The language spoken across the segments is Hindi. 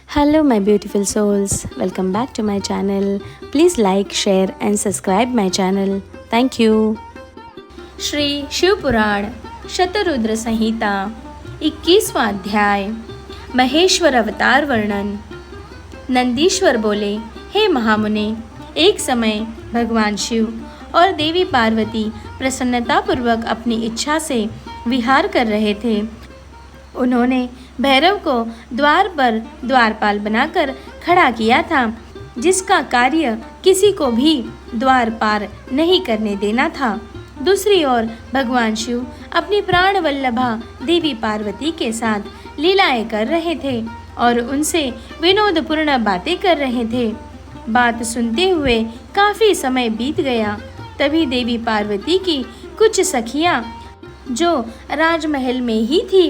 Hello, my beautiful souls. Welcome back to my channel. Please like, share, and subscribe my channel. Thank you. Shri Shivpuran Shatrudra संहिता 21वां अध्याय महेश्वर अवतार वर्णन। नंदीश्वर बोले, हे महामुने, एक समय भगवान शिव और देवी पार्वती प्रसन्नतापूर्वक अपनी इच्छा से विहार कर रहे थे। उन्होंने भैरव को द्वार पर द्वारपाल बनाकर खड़ा किया था, जिसका कार्य किसी को भी द्वार पार नहीं करने देना था। दूसरी ओर भगवान शिव अपनी प्राण वल्लभा देवी पार्वती के साथ लीलाएं कर रहे थे और उनसे विनोदपूर्ण बातें कर रहे थे। बात सुनते हुए काफी समय बीत गया। तभी देवी पार्वती की कुछ सखियां जो राजमहल में ही थी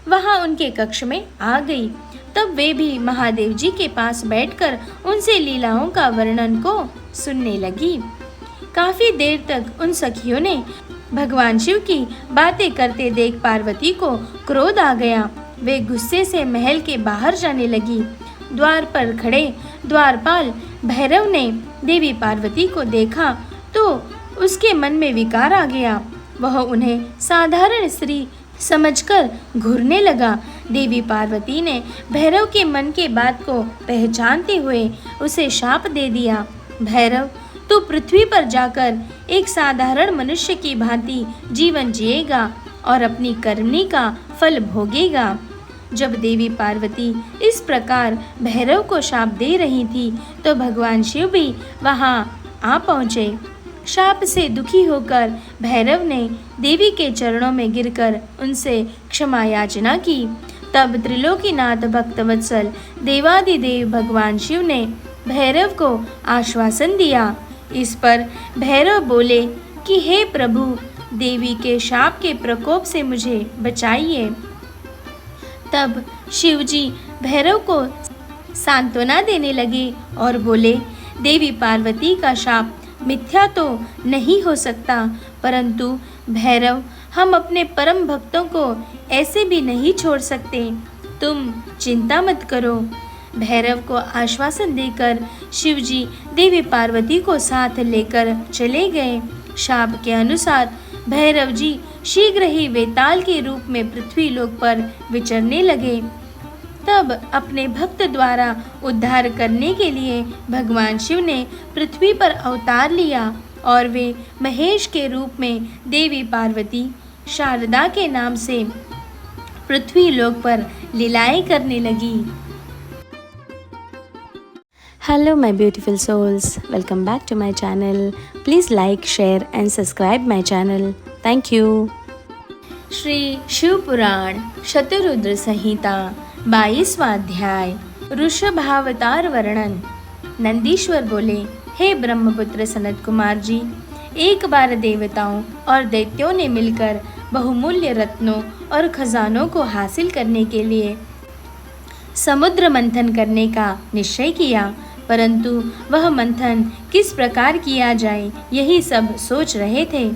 वहां उनके कक्ष में आ गई। तब वे भी महादेव जी के पास बैठकर उनसे लीलाओं का वर्णन को सुनने लगी। काफी देर तक उन सखियों ने भगवान शिव की बातें करते देख पार्वती को क्रोध आ गया। वे गुस्से से महल के बाहर जाने लगी। द्वार पर खड़े द्वारपाल भैरव ने देवी पार्वती को देखा तो उसके मन में विकार आ गया। वह उन्हें साधारण स्त्री समझकर घूरने लगा। देवी पार्वती ने भैरव के मन के बात को पहचानते हुए उसे शाप दे दिया। भैरव, तू पृथ्वी पर जाकर एक साधारण मनुष्य की भांति जीवन जिएगा और अपनी करनी का फल भोगेगा। जब देवी पार्वती इस प्रकार भैरव को शाप दे रही थी तो भगवान शिव भी वहां आ पहुँचे। शाप से दुखी होकर भैरव ने देवी के चरणों में गिरकर उनसे क्षमा याचना की। तब त्रिलोकीनाथ भक्तवत्सल देवादिदेव भगवान शिव ने भैरव को आश्वासन दिया। इस पर भैरव बोले कि हे प्रभु, देवी के शाप के प्रकोप से मुझे बचाइए। तब शिवजी भैरव को सांत्वना देने लगे और बोले, देवी पार्वती का शाप मिथ्या तो नहीं हो सकता, परंतु भैरव, हम अपने परम भक्तों को ऐसे भी नहीं छोड़ सकते। तुम चिंता मत करो। भैरव को आश्वासन देकर शिवजी देवी पार्वती को साथ लेकर चले गए। शाप के अनुसार भैरव जी शीघ्र ही वेताल के रूप में पृथ्वी लोक पर विचरने लगे। तब अपने भक्त द्वारा उद्धार करने के लिए भगवान शिव ने पृथ्वी पर अवतार लिया और वे महेश के रूप में देवी पार्वती शारदा के नाम से पृथ्वी लोक पर लीलाएं करने लगी। Hello, my beautiful souls. Welcome back to my channel. Please like, share, and subscribe my channel. Thank you. Shri Shivpuran Shatrudra संहिता 22वां अध्याय ऋषभावतार वर्णन। नंदीश्वर बोले, हे ब्रह्मपुत्र सनत कुमार जी, एक बार देवताओं और दैत्यों ने मिलकर बहुमूल्य रत्नों और खजानों को हासिल करने के लिए समुद्र मंथन करने का निश्चय किया, परंतु वह मंथन किस प्रकार किया जाए यही सब सोच रहे थे।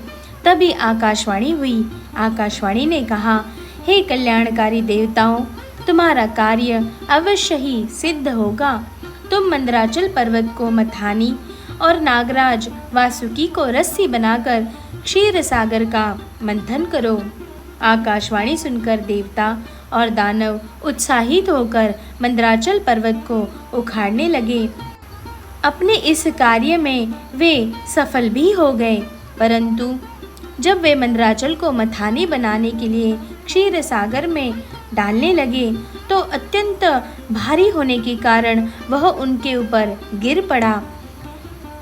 तभी आकाशवाणी हुई। आकाशवाणी ने कहा, हे कल्याणकारी देवताओं, तुम्हारा कार्य अवश्य ही सिद्ध होगा। तुम मंदराचल पर्वत को मथानी और नागराज वासुकी को रस्सी बनाकर क्षीर सागर का मंथन करो। आकाशवाणी सुनकर देवता और दानव उत्साहित होकर मंदराचल पर्वत को उखाड़ने लगे। अपने इस कार्य में वे सफल भी हो गए, परंतु जब वे मंदराचल को मथानी बनाने के लिए क्षीर सागर में डालने लगे तो अत्यंत भारी होने के कारण वह उनके ऊपर गिर पड़ा।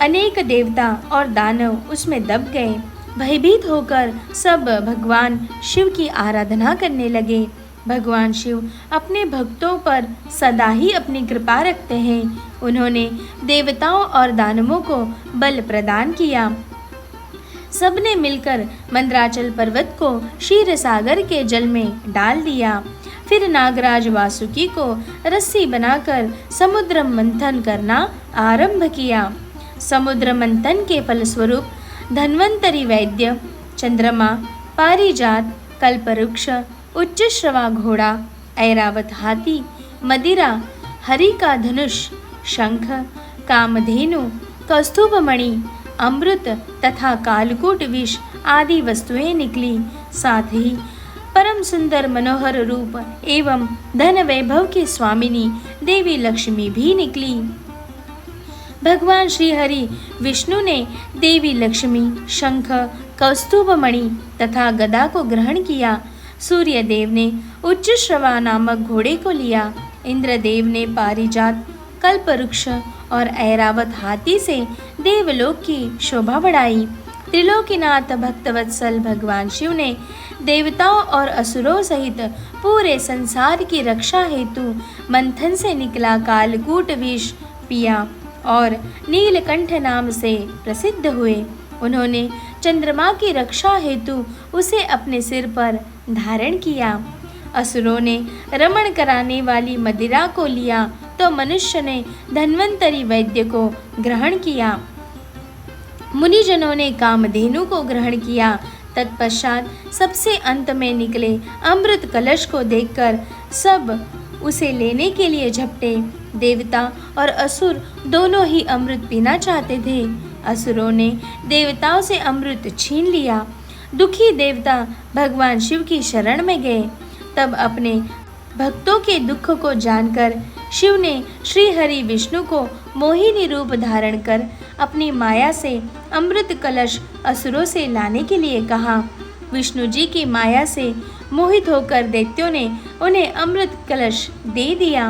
अनेक देवता और दानव उसमें दब गए। भयभीत होकर सब भगवान शिव की आराधना करने लगे। भगवान शिव अपने भक्तों पर सदा ही अपनी कृपा रखते हैं। उन्होंने देवताओं और दानवों को बल प्रदान किया। सबने मिलकर मंदराचल पर्वत को क्षीर सागर के जल में डाल दिया। फिर नागराज वासुकी को रस्सी बनाकर समुद्र मंथन करना आरंभ किया। समुद्र मंथन के फलस्वरूप धन्वंतरी वैद्य, चंद्रमा, पारिजात, कल्पवृक्ष, उच्च श्रवा घोड़ा, ऐरावत हाथी, मदिरा, हरि का धनुष, शंख, कामधेनु, कौस्तुभमणि, अमृत तथा कालकूट विष आदि वस्तुएं निकली। साथ ही परम सुंदर मनोहर रूप एवं धन वैभव की स्वामिनी देवी लक्ष्मी भी निकली। भगवान श्री हरि विष्णु ने देवी लक्ष्मी, शंख, कौस्तुभमणि तथा गदा को ग्रहण किया। सूर्य देव ने उच्च श्रवा नामक घोड़े को लिया। इंद्रदेव ने पारिजात, कल्पवृक्ष और ऐरावत हाथी से देवलोक की शोभा बढ़ाई। त्रिलोकीनाथ भक्तवत्सल भगवान शिव ने देवताओं और असुरों सहित पूरे संसार की रक्षा हेतु मंथन से निकला कालकूट विष पिया और नीलकंठ नाम से प्रसिद्ध हुए। उन्होंने चंद्रमा की रक्षा हेतु उसे अपने सिर पर धारण किया। असुरों ने रमण कराने वाली मदिरा को लिया तो मनुष्य ने धन्वंतरी वैद्य को ग्रहण किया। मुनिजनों ने कामधेनु को ग्रहण किया। तत्पश्चात सबसे अंत में निकले अमृत कलश को देखकर सब उसे लेने के लिए झपटे। देवता और असुर दोनों ही अमृत पीना चाहते थे। असुरों ने देवताओं से अमृत छीन लिया। दुखी देवता भगवान शिव की शरण में गए। तब अपने भक्तों के दुख को जानकर शिव ने श्री हरि विष्णु को मोहिनी रूप धारण कर अपनी माया से अमृत कलश असुरों से लाने के लिए कहा। विष्णु जी की माया से मोहित होकर दैत्यों ने उन्हें अमृत कलश दे दिया।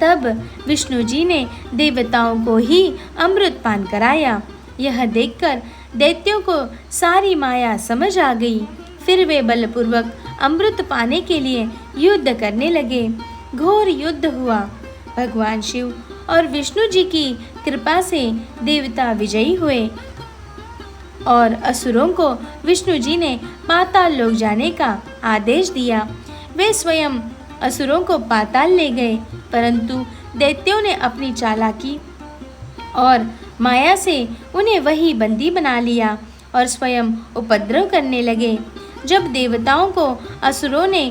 तब विष्णु जी ने देवताओं को ही अमृत पान कराया। यह देखकर दैत्यों को सारी माया समझ आ गई। फिर वे बलपूर्वक अमृत पाने के लिए युद्ध करने लगे। घोर युद्ध हुआ। भगवान शिव और विष्णु जी की कृपा से देवता विजयी हुए और असुरों को विष्णु जी ने पाताल लोक जाने का आदेश दिया। वे स्वयं असुरों को पाताल ले गए, परंतु दैत्यों ने अपनी चालाकी और माया से उन्हें वही बंदी बना लिया और स्वयं उपद्रव करने लगे। जब देवताओं को असुरों ने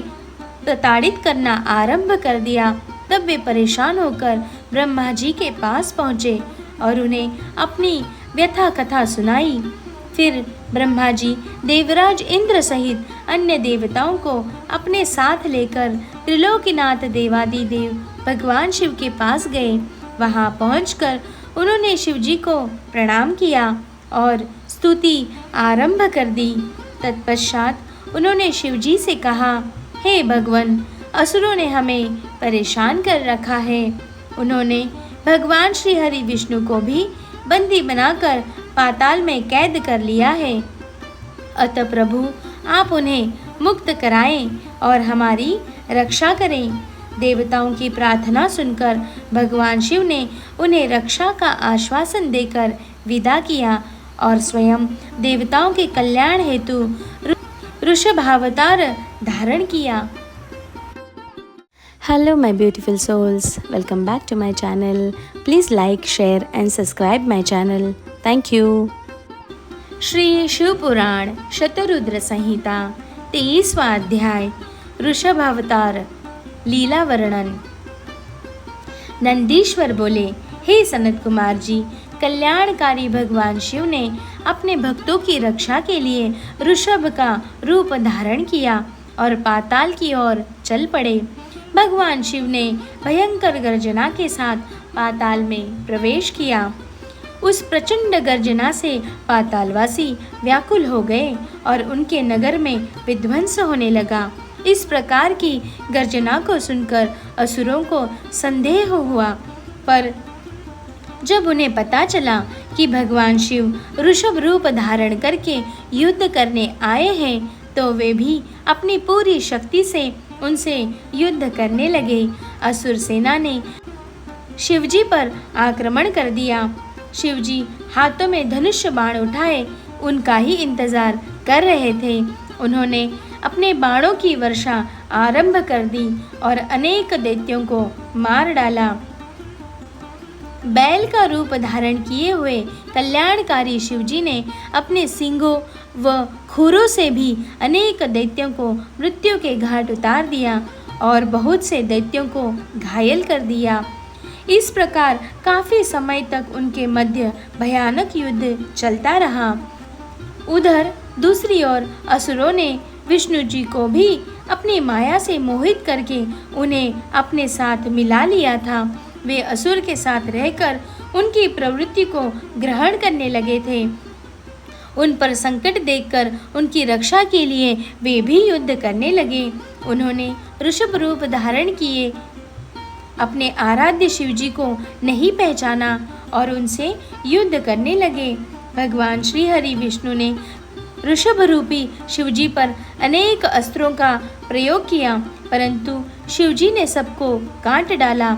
प्रताड़ित करना आरंभ कर दिया, तब वे परेशान होकर ब्रह्मा जी के पास पहुँचे और उन्हें अपनी व्यथा कथा सुनाई। फिर ब्रह्मा जी देवराज इंद्र सहित अन्य देवताओं को अपने साथ लेकर त्रिलोकीनाथ देवादिदेव भगवान शिव के पास गए। वहां पहुंचकर उन्होंने शिव जी को प्रणाम किया और स्तुति आरंभ कर दी। तत्पश्चात उन्होंने शिव जी से कहा, हे भगवान, असुरों ने हमें परेशान कर रखा है। उन्होंने भगवान श्री हरि विष्णु को भी बंदी बनाकर पाताल में कैद कर लिया है। अतः प्रभु, आप उन्हें मुक्त कराएं और हमारी रक्षा करें। देवताओं की प्रार्थना सुनकर भगवान शिव ने उन्हें रक्षा का आश्वासन देकर विदा किया और स्वयं देवताओं के कल्याण हेतु ऋषभावतार धारण किया। Hello my beautiful souls, welcome back to my channel. Please like, share and subscribe my channel. Thank you. Shri Shiv पुराण शतरुद्र संहिता 23वां अध्याय ऋषभावतार लीला वर्णन। नंदीश्वर बोले, हे सनत कुमार जी, कल्याणकारी भगवान शिव ने अपने भक्तों की रक्षा के लिए ऋषभ का रूप धारण किया और पाताल की ओर चल पड़े। भगवान शिव ने भयंकर गर्जना के साथ पाताल में प्रवेश किया। उस प्रचंड गर्जना से पातालवासी व्याकुल हो गए और उनके नगर में विध्वंस होने लगा। इस प्रकार की गर्जना को सुनकर असुरों को संदेह हुआ, पर जब उन्हें पता चला कि भगवान शिव ऋषभ रूप धारण करके युद्ध करने आए हैं, तो वे भी अपनी पूरी शक्ति से उनसे युद्ध करने लगे। असुर सेना ने शिवजी पर आक्रमण कर दिया। शिवजी हाथों में धनुष बाण उठाए उनका ही इंतजार कर रहे थे। उन्होंने अपने बाणों की वर्षा आरंभ कर दी और अनेक दैत्यों को मार डाला। बैल का रूप धारण किए हुए कल्याणकारी शिवजी ने अपने सींगों व खुरों से भी अनेक दैत्यों को मृत्यु के घाट उतार दिया। और बहुत से दैत्यों को घायल कर दिया। इस प्रकार काफ़ी समय तक उनके मध्य भयानक युद्ध चलता रहा। उधर दूसरी ओर असुरों ने विष्णु जी को भी अपनी माया से मोहित करके उन्हें अपने साथ मिला लिया था। वे असुर के साथ रहकर उनकी प्रवृत्ति को ग्रहण करने लगे थे। उन पर संकट देखकर उनकी रक्षा के लिए वे भी युद्ध करने लगे। उन्होंने ऋषभ रूप धारण किए, अपने आराध्य शिव जी को नहीं पहचाना और उनसे युद्ध करने लगे। भगवान श्री हरि विष्णु ने ऋषभ रूपी शिवजी पर अनेक अस्त्रों का प्रयोग किया, परंतु शिवजी ने सबको काट डाला।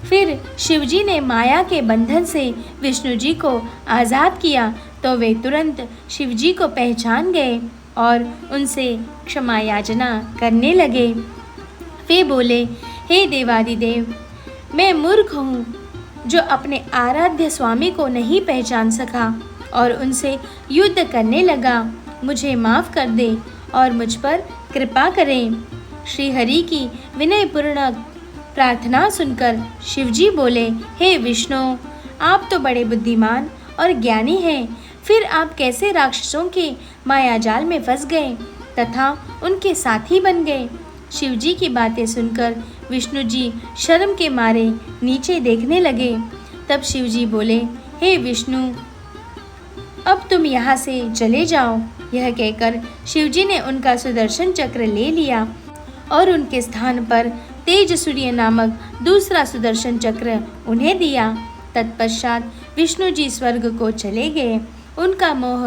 फिर शिवजी ने माया के बंधन से विष्णु जी को आज़ाद किया तो वे तुरंत शिवजी को पहचान गए और उनसे क्षमा याचना करने लगे। वे बोले, हे देवादिदेव, मैं मूर्ख हूँ जो अपने आराध्य स्वामी को नहीं पहचान सका और उनसे युद्ध करने लगा। मुझे माफ़ कर दे और मुझ पर कृपा करें। श्री हरि की विनयपूर्ण प्रार्थना सुनकर शिवजी बोले, हे विष्णु, आप तो बड़े बुद्धिमान और ज्ञानी हैं, फिर आप कैसे राक्षसों के मायाजाल में फंस गए तथा उनके साथी बन गए। शिवजी की बातें सुनकर विष्णु जी शर्म के मारे नीचे देखने लगे। तब शिवजी बोले, हे विष्णु, अब तुम यहाँ से चले जाओ। यह कहकर शिवजी ने उनका सुदर्शन चक्र ले लिया और उनके स्थान पर तेज सूर्य नामक दूसरा सुदर्शन चक्र उन्हें दिया। तत्पश्चात विष्णु जी स्वर्ग को चले गए। उनका मोह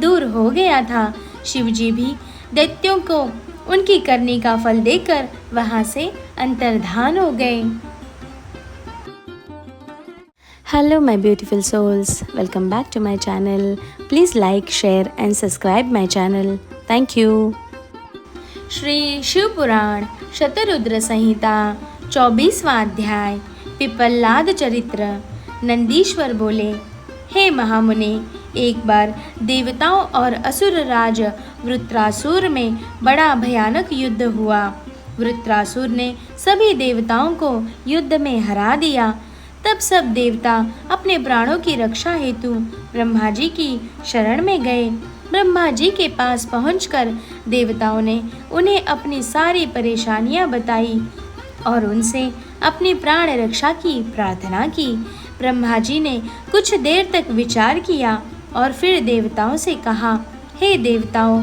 दूर हो गया था। शिवजी भी दैत्यों को उनकी करनी का फल देकर वहां से अंतर्धान हो गए। Hello my beautiful souls, welcome back to my channel. Please like, share and subscribe my channel. Thank you. Shri Shiv पुराण शतरुद्र संहिता 24वां अध्याय पिपलाद चरित्र। नंदीश्वर बोले, हे महामुने, एक बार देवताओं और असुर राज वृत्रासुर में बड़ा भयानक युद्ध हुआ। वृत्रासुर ने सभी देवताओं को युद्ध में हरा दिया। तब सब देवता अपने प्राणों की रक्षा हेतु ब्रह्मा जी की शरण में गए। ब्रह्मा जी के पास पहुंचकर देवताओं ने उन्हें अपनी सारी परेशानियां बताई और उनसे अपनी प्राण रक्षा की प्रार्थना की। ब्रह्मा जी ने कुछ देर तक विचार किया और फिर देवताओं से कहा, हे देवताओं,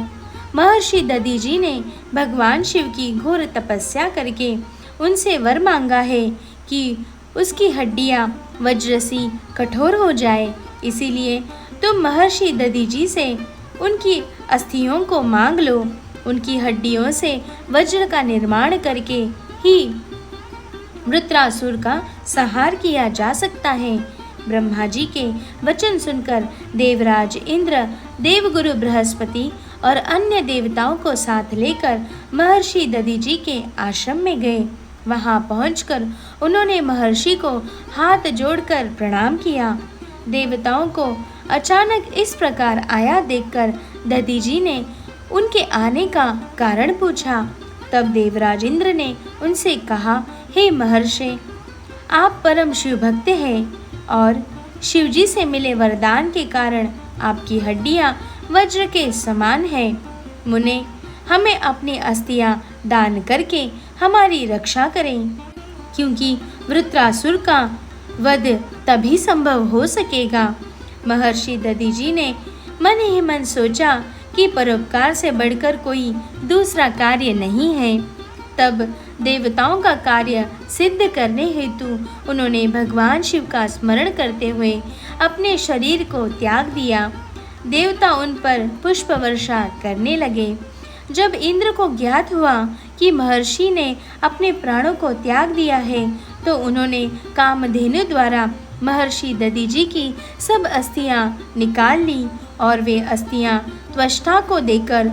महर्षि दधि जी ने भगवान शिव की घोर तपस्या करके उनसे वर मांगा है कि उसकी हड्डियां वज्र सी कठोर हो जाए। इसीलिए तुम महर्षि दधि जी से उनकी अस्थियों को मांग लो। उनकी हड्डियों से वज्र का निर्माण करके ही वृत्रासुर का संहार किया जा सकता है। ब्रह्मा जी के वचन सुनकर देवराज इंद्र, देवगुरु बृहस्पति और अन्य देवताओं को साथ लेकर महर्षि दधि जी के आश्रम में गए। वहां पहुंचकर उन्होंने महर्षि को हाथ जोड़कर प्रणाम किया। देवताओं को अचानक इस प्रकार आया देखकर दधि जी ने उनके आने का कारण पूछा। तब देवराज इंद्र ने उनसे कहा, हे महर्षि, आप परम शिव भक्त हैं और शिवजी से मिले वरदान के कारण आपकी हड्डियां वज्र के समान हैं। मुने, हमें अपनी अस्थियां दान करके हमारी रक्षा करें, क्योंकि वृत्रासुर का वध तभी संभव हो सकेगा। महर्षि दधि जी ने मन ही मन सोचा कि परोपकार से बढ़कर कोई दूसरा कार्य नहीं है। तब देवताओं का कार्य सिद्ध करने हेतु उन्होंने भगवान शिव का स्मरण करते हुए अपने शरीर को त्याग दिया। देवता उन पर पुष्प वर्षा करने लगे। जब इंद्र को ज्ञात हुआ कि महर्षि ने अपने प्राणों को त्याग दिया है, तो उन्होंने कामधेनु द्वारा महर्षि दधि जी की सब अस्थियां निकाल ली और वे अस्थियां त्वष्टा को देकर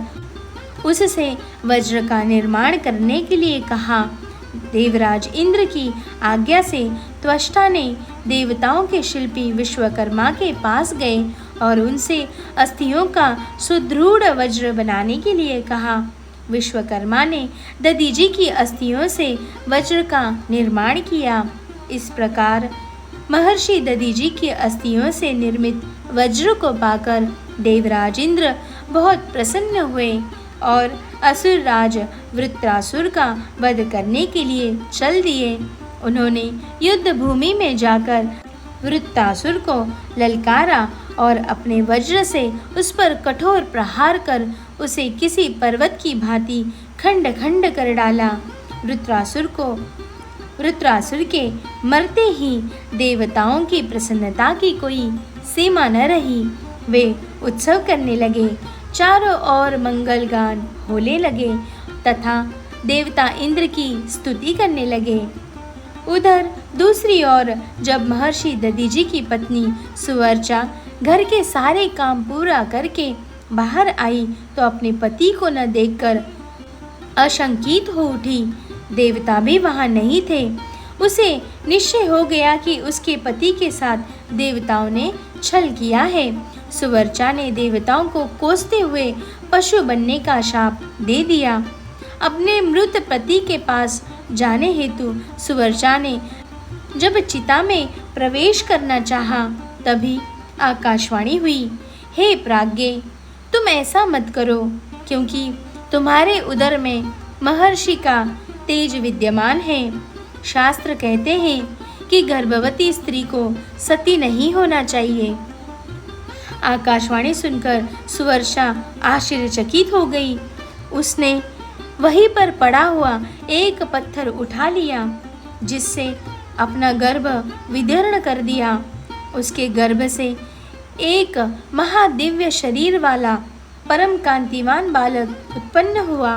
उससे वज्र का निर्माण करने के लिए कहा। देवराज इंद्र की आज्ञा से त्वष्टा ने देवताओं के शिल्पी विश्वकर्मा के पास गए और उनसे अस्थियों का सुदृढ़ वज्र बनाने के लिए कहा। विश्वकर्मा ने दधीजी की अस्थियों से वज्र का निर्माण किया। इस प्रकार महर्षि दधीजी की अस्थियों से निर्मित वज्र को पाकर देवराज इंद्र बहुत प्रसन्न हुए और असुर राज वृत्रासुर का वध करने के लिए चल दिए। उन्होंने युद्ध भूमि में जाकर वृत्रासुर को ललकारा और अपने वज्र से उस पर कठोर प्रहार कर उसे किसी पर्वत की भांति खंड खंड कर डाला। वृत्रासुर के मरते ही देवताओं की प्रसन्नता की कोई सीमा न रही। वे उत्सव करने लगे, चारों ओर मंगल गान होने लगे तथा देवता इंद्र की स्तुति करने लगे। उधर दूसरी ओर जब महर्षि दधीजी की पत्नी सुवर्चा घर के सारे काम पूरा करके बाहर आई तो अपने पति को न देखकर आशंकित हो उठी। देवता भी वहां नहीं थे। उसे निश्चय हो गया कि उसके पति के साथ देवताओं ने छल किया है। सुवर्चा ने देवताओं को कोसते हुए पशु बनने का शाप दे दिया। अपने मृत पति के पास जाने हेतु सुवर्चा ने जब चिता में प्रवेश करना चाहा तभी आकाशवाणी हुई, हे प्राज्ञे, तुम ऐसा मत करो, क्योंकि तुम्हारे उदर में महर्षि का तेज विद्यमान है। शास्त्र कहते हैं कि गर्भवती स्त्री को सती नहीं होना चाहिए। आकाशवाणी सुनकर सुवर्षा आश्चर्यचकित हो गई। उसने वहीं पर पड़ा हुआ एक पत्थर उठा लिया, जिससे अपना गर्भ विदीर्ण कर दिया। उसके गर्भ से एक महादिव्य शरीर वाला परम कांतिवान बालक उत्पन्न हुआ।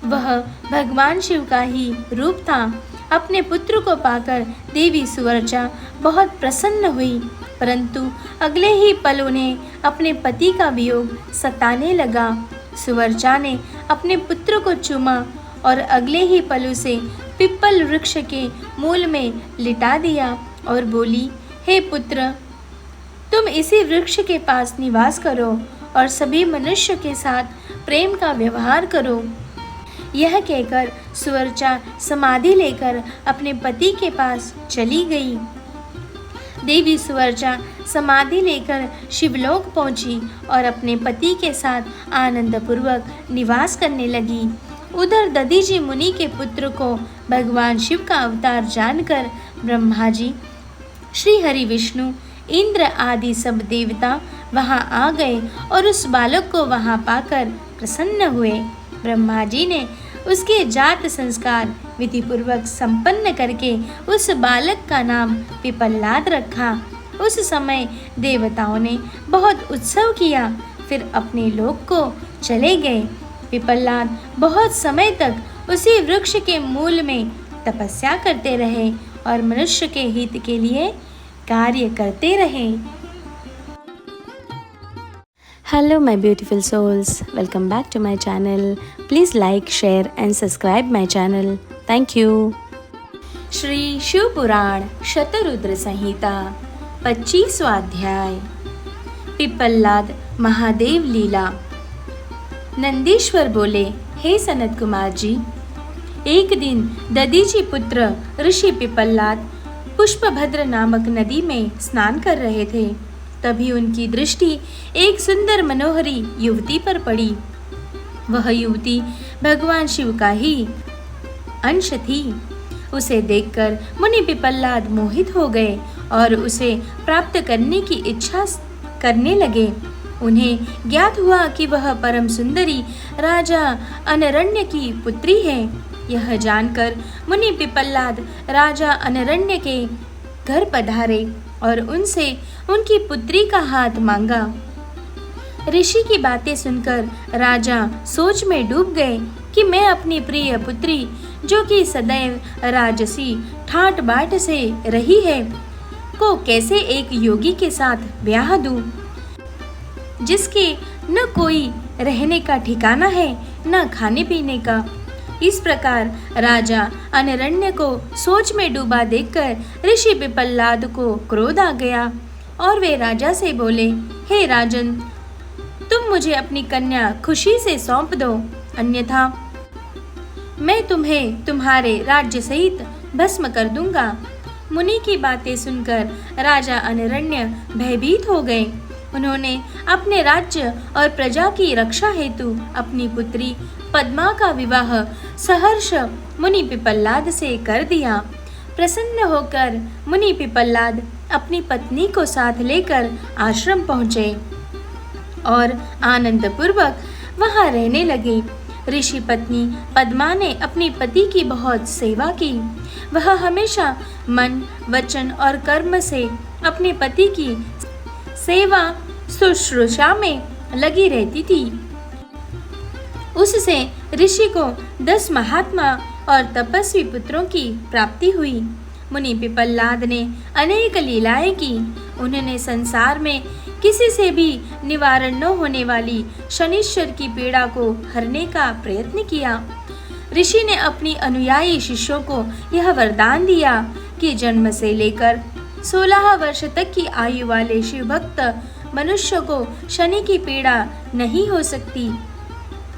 वह भगवान शिव का ही रूप था। अपने पुत्र को पाकर देवी सुवर्चा बहुत प्रसन्न हुई, परंतु अगले ही पल उन्हें अपने पति का वियोग सताने लगा। सुवर्चा ने अपने पुत्र को चूमा और अगले ही पल उसे पिप्पल वृक्ष के मूल में लिटा दिया और बोली, हे पुत्र, तुम इसी वृक्ष के पास निवास करो और सभी मनुष्य के साथ प्रेम का व्यवहार करो। यह कहकर सुवर्चा समाधि लेकर अपने पति के पास चली गई। देवी सुवर्चा समाधि लेकर शिवलोक पहुंची और अपने पति के साथ आनंदपूर्वक निवास करने लगी। उधर दधीजी मुनि के पुत्र को भगवान शिव का अवतार जानकर ब्रह्मा जी, श्री हरि विष्णु, इंद्र आदि सब देवता वहां आ गए और उस बालक को वहां पाकर प्रसन्न हुए। ब्रह्मा जी ने उसके जात संस्कार विधिपूर्वक संपन्न करके उस बालक का नाम पिपल्लाद रखा। उस समय देवताओं ने बहुत उत्सव किया, फिर अपने लोक को चले गए। पिपल्लाद बहुत समय तक उसी वृक्ष के मूल में तपस्या करते रहे और मनुष्य के हित के लिए कार्य करते रहे। Hello my beautiful souls, welcome back to my channel. Please like, share and subscribe my channel. Thank you. Shri Shiv पुराण शतरुद्र संहिता 25वां अध्याय। पिपल्लाद महादेव लीला। नंदीश्वर बोले, हे सनत कुमार जी, एक दिन दधीजी पुत्र ऋषि पिपल्लाद पुष्पभद्र नामक नदी में स्नान कर रहे थे। तभी उनकी दृष्टि एक सुंदर मनोहरी युवती पर पड़ी। वह युवती भगवान शिव का ही अंश थी। उसे देखकर मुनि पिपल्लाद मोहित हो गए और उसे प्राप्त करने की इच्छा करने लगे। उन्हें ज्ञात हुआ कि वह परम सुंदरी राजा अनरण्य की पुत्री है। यह जानकर मुनि पिपल्लाद राजा अनरण्य के घर पधारे और उनसे उनकी पुत्री का हाथ मांगा। ऋषि की बातें सुनकर राजा सोच में डूब गए कि मैं अपनी प्रिय पुत्री, जो कि सदैव राजसी ठाट बाट से रही है, को कैसे एक योगी के साथ ब्याह दूं, जिसके न कोई रहने का ठिकाना है न खाने पीने का। इस प्रकार राजा अनरण्य को सोच में डूबा देखकर ऋषि पिपल्लाद को क्रोध आ गया और वे राजा से बोले, हे राजन, तुम मुझे अपनी कन्या खुशी से सौंप दो। अन्यथा मैं तुम्हें तुम्हारे राज्य सहित भस्म कर दूंगा। मुनि की बातें सुनकर राजा अनरण्य भयभीत हो गए। उन्होंने अपने राज्य और प्रजा की रक्षा हेतु अपनी पुत्री पद्मा का विवाह सहर्ष मुनि पिप्पलाद से कर दिया। प्रसन्न होकर मुनि पिप्पलाद अपनी पत्नी को साथ लेकर आश्रम पहुँचे और आनंद पूर्वक वहाँ रहने लगे। ऋषि पत्नी पद्मा ने अपनी पति की बहुत सेवा की। वह हमेशा मन, वचन और कर्म से अपने पति की सेवा शुश्रूषा में लगी रहती थी। उससे ऋषि को 10 महात्मा और तपस्वी पुत्रों की प्राप्ति हुई। मुनि पिप्पलाद ने अनेक लीलाएं की। उन्होंने संसार में किसी से भी निवारण न होने वाली शनिश्चर की पीड़ा को हरने का प्रयत्न किया। ऋषि ने अपनी अनुयायी शिष्यों को यह वरदान दिया कि जन्म से लेकर 16 वर्ष तक की आयु वाले शिव भक्त मनुष्य को शनि की पीड़ा नहीं हो सकती।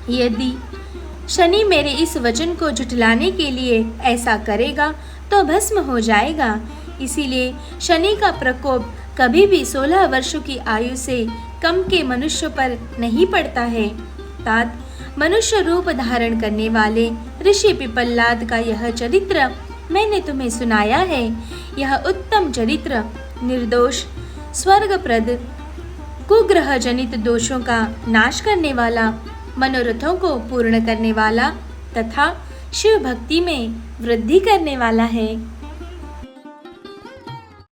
यदि शनि मेरे इस वचन को झुठलाने के लिए ऐसा करेगा तो भस्म हो जाएगा। इसीलिए शनि का प्रकोप कभी भी 16 वर्षों की आयु से कम के मनुष्य पर नहीं पड़ता है। तात मनुष्य रूप धारण करने वाले ऋषि पिप्पलाद का यह चरित्र मैंने तुम्हें सुनाया है। यह उत्तम चरित्र निर्दोष, स्वर्गप्रद, कुग्रह जनित दोषों का नाश करने वाला, मनोरथों को पूर्ण करने वाला तथा शिव भक्ति में वृद्धि करने वाला है।